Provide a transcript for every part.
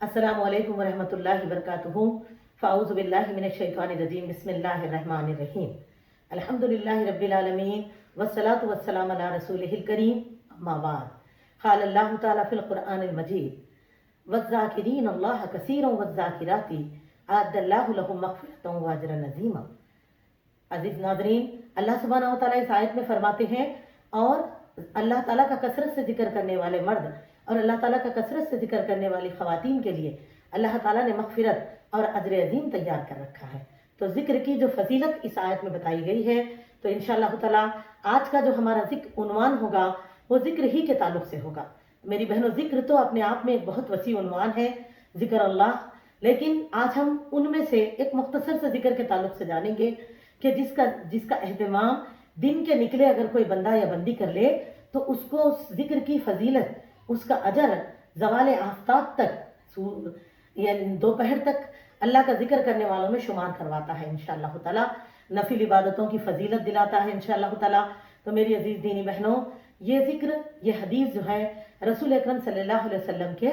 अस्सलामु अलैकुम वरहमतुल्लाहि वबरकातुहू। फ़ाऊज़ु बिल्लाहि मिनश शैतानिर रजीम। बिस्मिल्लाहिर रहमानिर रहीम। अल्हम्दुलिल्लाहि रब्बिल आलमीन वस्सलातु वस्सलामु अला रसूलिहिल करीम। अम्मा बाद। क़ाल अल्लाहु तआला फ़िल क़ुरआनिल मजीद वज़्ज़ाकिरीन अल्लाह कसीरन वज़्ज़ाकिराती अअद्दल्लाहु लहुम मग़फ़िरतन व अजरन अज़ीमा। अजीज नाज़रीन, अल्लाह सुब्हानहू व तआला इस आयत में फरमाते हैं, और अल्लाह ताला का कसरत से जिक्र करने वाले मर्द और अल्लाह ताला का कसरत से जिक्र करने वाली ख़वातीन के लिए अल्लाह ताला ने मग़फ़िरत और अजर अज़ीम तैयार कर रखा है। तो ज़िक्र की जो फजीलत इस आयत में बताई गई है, तो इंशाअल्लाह ताला आज का जो हमारा ज़िक्र उन्वान होगा वो ज़िक्र ही के ताल्लुक़ से होगा। मेरी बहनों, ज़िक्र तो अपने आप में एक बहुत वसी उन्वान है, ज़िक्र अल्लाह, लेकिन आज हम उनमें से एक मुख्तसर से ज़िक्र के ताल्लुक़ से जानेंगे कि जिसका एहतमाम दिन के निकले अगर कोई बंदा या बंदी कर ले तो उसको उस ज़िक्र की फजीलत, उसका अजर ज़वाले आफ्ताब तक यानी दोपहर तक अल्लाह का जिक्र करने वालों में शुमार करवाता है इंशाअल्लाह ताला। नफिल इबादतों की फजीलत दिलाता है इंशाअल्लाह ताला। तो मेरी अजीज दीनी बहनों, ये जिक्र, ये हदीस जो है रसूल अकरम सल्लल्लाहु अलैहि वसल्लम के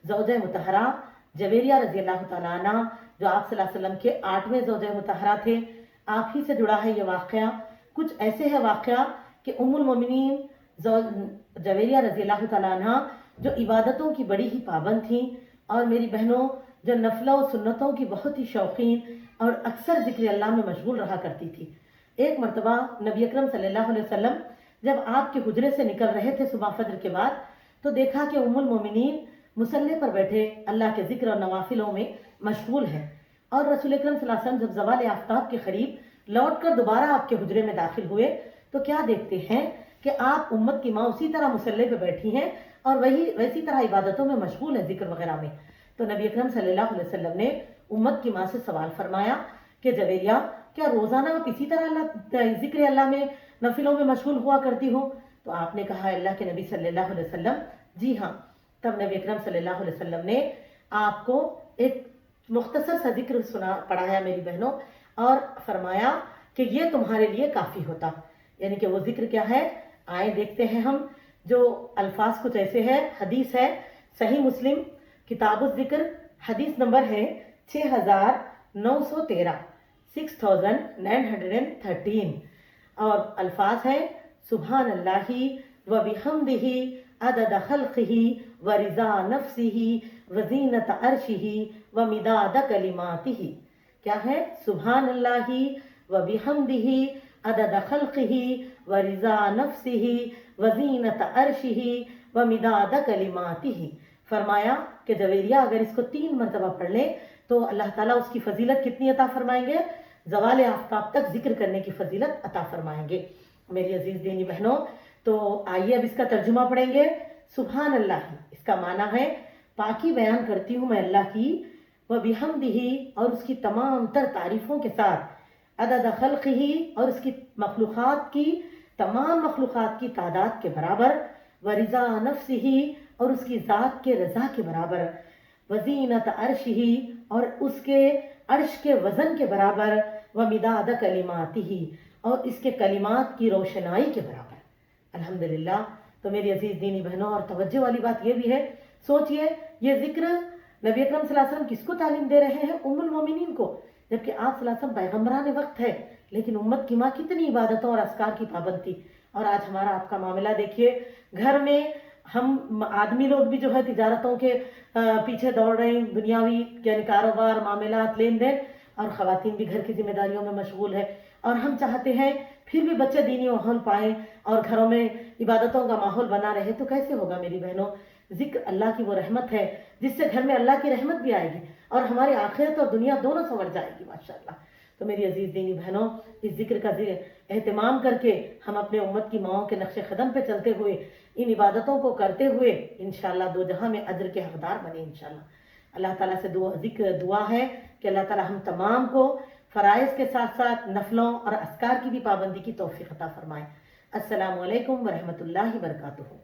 ज़ौजे मुतहरा जवेरिया रज़ी अल्लाह ताला अन्हा, जो आप सल्लल्लाहु अलैहि वसल्लम के 8वें ज़ौजे मुतहरा थे, आप ही से जुड़ा है ये वाक़या। कुछ ऐसे है वाक़या कि उम्मुल मोमिनीन जवेरिया रज़ी अल्लाह ताला अन्हा, जो इबादतों की बड़ी ही पाबंद थी और मेरी बहनों जो नफलों और सुन्नतों की बहुत ही शौकीन और अक्सर ज़िक्र अल्लाह में मशगूल रहा करती थी। एक मरतबा नबी अकरम सल्लल्लाहु अलैहि वसल्लम जब आपके हुजरे से निकल रहे थे सुबह फजर के बाद, तो देखा कि उम्मुल मोमिनीन मुसल्ले पर बैठे अल्लाह के ज़िक्र और नवाफिलों में मशगूल है। और रसूल अकरम सल्लल्लाहु अलैहि वसल्लम जब ज़वाल आफ्ताब के करीब लौट कर दोबारा आपके हुजरे में दाखिल हुए तो क्या देखते हैं कि आप उम्मत की माँ उसी तरह मुसल्ले पे बैठी हैं और वैसी तरह इबादतों में मशगूल है, जिक्र वगैरह में। तो नबी अकरम सल्लल्लाहु अलैहि वसल्लम ने उम्मत की माँ से सवाल फरमाया कि जवेरिया, क्या रोज़ाना आप इसी तरह जिक्र अल्लाह में नफिलों में मशगूल हुआ करती हो? तो आपने कहा, अल्लाह के नबी सल्लल्लाहु अलैहि वसल्लम, जी हाँ। तब नबी अकरम सल्लल्लाहु अलैहि वसल्लम ने आपको एक मुख्तसर सा जिक्र पढ़ाया मेरी बहनों, और फरमाया कि ये तुम्हारे लिए काफ़ी होता। यानी कि वो जिक्र क्या है, आए देखते हैं हम। जो अल्फाज कुछ ऐसे हैं, हदीस है सही मुस्लिम किताबुल ज़िक्र, हदीस नंबर है 6913, 6913, और अल्फाज है, सुभान अल्लाही व बिहम्दिही अदद खल्क़िही व रिज़ा नफ्सिही व ज़ीनत अर्शिही व मिदाद कलिमातिही। क्या है? सुभान अल्लाही व बिहम्दिही अदद खल्क़िही व रिज़ा नफ्सिही व ज़ीनत अर्शिही व मिदाद कलिमातिही। फरमाया कि जवेरिया अगर इसको 3 मरतबा पढ़ ले तो अल्लाह ताला उसकी फजीलत कितनी अता फरमाएंगे? ज़वाल आफ्ताब तक जिक्र करने की फजीलत अता फरमाएंगे। मेरी अजीज दीनी बहनों, तो आइए अब इसका तर्जुमा पढ़ेंगे। सुभान अल्लाह, इसका माना है पाकी बयान करती हूँ मैं अल्लाह की, व बिहम्दिही, और उसकी तमाम तर तारीफ़ों के साथ, अदद खल्क़िही, और उसकी मखलूक़ात की तमाम मखलूक़ात की तादाद के बराबर, व रिज़ा नफ्सिही, और उसकी ज़ात के रज़ा के बराबर, वज़ीनत अर्शिही, और उसके अर्श के वज़न के बराबर, व मिदाद कलिमातिही, और इसके कलिमात की रोशनाई के बराबर। अल्हम्दुलिल्लाह। तो मेरी अजीज़ दीनी बहनों, और तवज्जो वाली बात यह भी है, सोचिए ये ज़िक्र नबी अकरम सल्लल्लाहु अलैहि वसल्लम किसको तालीम दे रहे हैं? उम्मुल मोमिनीन को। जबकि आप सल्लल्लाहु अलैहि वसल्लम पैगम्बरान वक्त है, लेकिन उम्मत की माँ कितनी इबादतों और अस्कार की पाबंद थी। और आज हमारा आपका मामला देखिए, घर में हम आदमी लोग भी जो है तिजारतों के पीछे दौड़ रहे हैं, दुनियावी यानी कारोबार, मामलात, लेन देन, और ख़वातीन भी घर की जिम्मेदारियों में मशगूल है। और हम चाहते हैं फिर भी बच्चे दीनी माहौल पाएँ और घरों में इबादतों का माहौल बना रहे, तो कैसे होगा मेरी बहनों? जिक्र अल्लाह की वो रहमत है जिससे घर में अल्लाह की रहमत भी आएगी और हमारी आखिरत और दुनिया दोनों संवर जाएगी माशाअल्लाह। तो मेरी अजीज़ दीनी बहनों, इस जिक्र का एहतमाम करके हम अपने उम्मत की माओं के नक्शे कदम पे चलते हुए, इन इबादतों को करते हुए इंशाअल्लाह दो जहां में अजर के हकदार बने इंशाअल्लाह। अल्लाह ताला से दुआ है कि अल्लाह ताला हम तमाम को फ़राइज़ के साथ साथ नफलों और अस्कार की भी पाबंदी की तौफीक अता फरमाए। अस्सलामु अलैकुम व रहमतुल्लाहि व बरकातुहू।